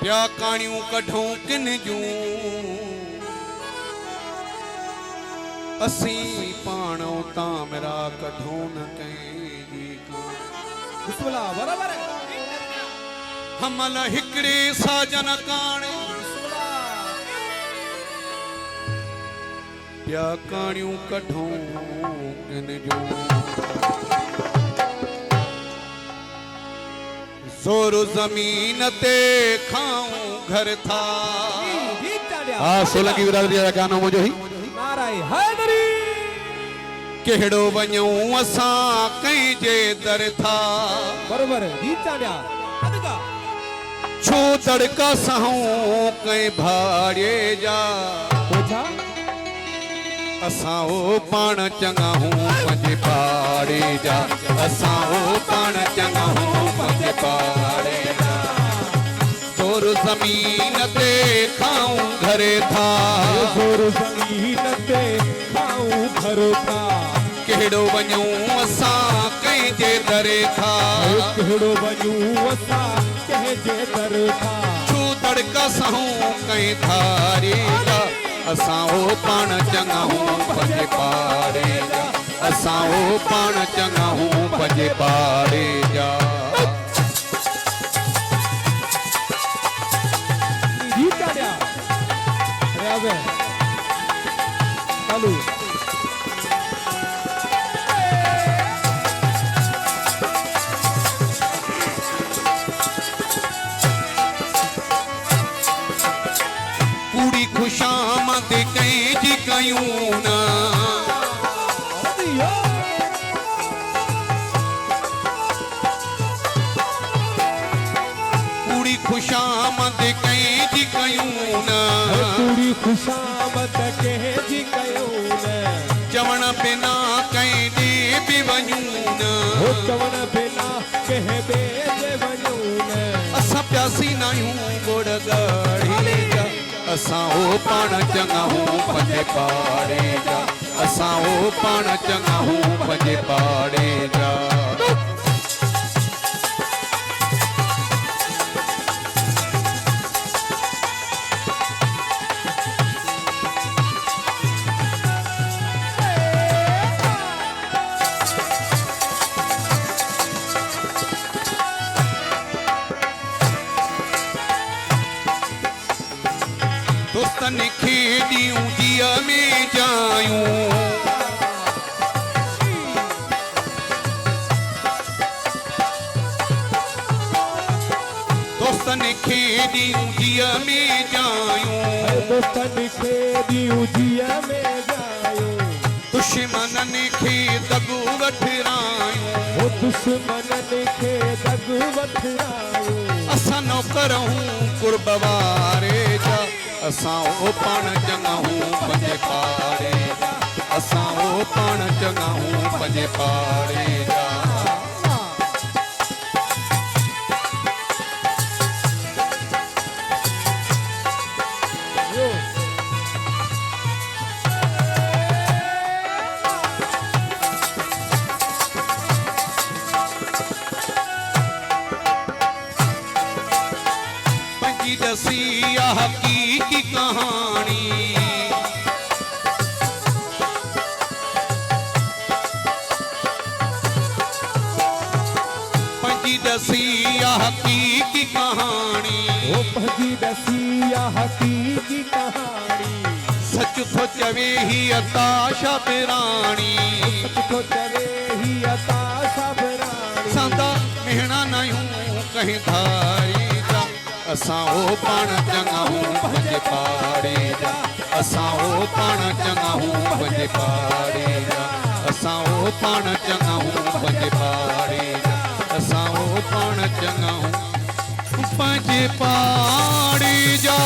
प्या काणियूं कढूं किन जूं असी पाणो तामरा कढूं न कंहिंजी बिस्मिल्लाह बराबर है हमल हिकड़े साजन काणे प्या काणियूं कढूं किन जूं जोर जमीन ते खाऊं घर था। हाँ सोलंकी बिरादरी जा गानो मुझो ही नाराए हैदरी केड़ो वञूं असां कंहिंजे दर था बरोबर गीत चालिया अदगा छो तड़का सहूं कंहिं भाड़े जा पोछा असां ओ पाण चङा हूं पंहिंजे पाड़े जा असां ओ पाण चङा हूं पंहिंजे पाड़े जा जोर ज़मीन ते खाऊं घरे था जोर ज़मीन ते खाऊं घर था केड़ो वञूं असां कंहिंजे दरे था केड़ो वञूं असां कंहिंजे दर था छू तड़का सहूं कंहिं थारी जा असां ओ पाण चङा हूं पंहिंजे पाड़े जा असां ओ पाण चङा हूं पंहिंजे पाड़े जा गीत चालिया अरे चालू कुड़ी खुशामद कंहिंजी कयूं न कुड़ी खुशामद कंहिंजी कयूं न कुड़ी खुशामद कंहिंजी कयूं न चवण बिना कंहिं ॾे बि वञूं न चवण बिना कंहिं ॿिए ॾे वञूं न असां प्यासी न आहियूं गुड़ ॻड़ी जा असां ओ पाण चङा हूं पंहिंजे पाड़े जा असां ओ पाण चङा हूं पंहिंजे पाड़े जा दोस्तन खे ॾियूं दिया में जायूं दोस्तन खे ॾियूं दिया में जायूं दोस्तन खे ॾियूं दिया में जायूं दुश्मननि खे दॻो वठरायूं दुश्मननि खे दॻ वठरायूं असां नौकर हूं कुर्ब वारे जा असां ओ पाण चङा हूं पंहिंजे पाड़े जा असां ओ पाण चङा हूं पंहिंजे पाड़े जा पंहिंजी दसी आ हक़ीक़ी कहानी पंहिंजी दसी आ हक़ीक़ी कहानी पंहिंजी दसी आ हक़ीक़ी कहानी सच थो चवे ही अताशा पिराणी सच थो चवे ही अताशा पिराणी सांदा मिहणा न आहियूं कंहिं धारी जा असां ओ पाण चङा हूं पंहिंजे पाड़े जा असां ओ पाण चङा हूं पंहिंजे पाड़े जा असां ओ पाण चङा हूं पंहिंजे पाड़े जा असां ओ पाण चङा हूं पंहिंजे पाड़े जा।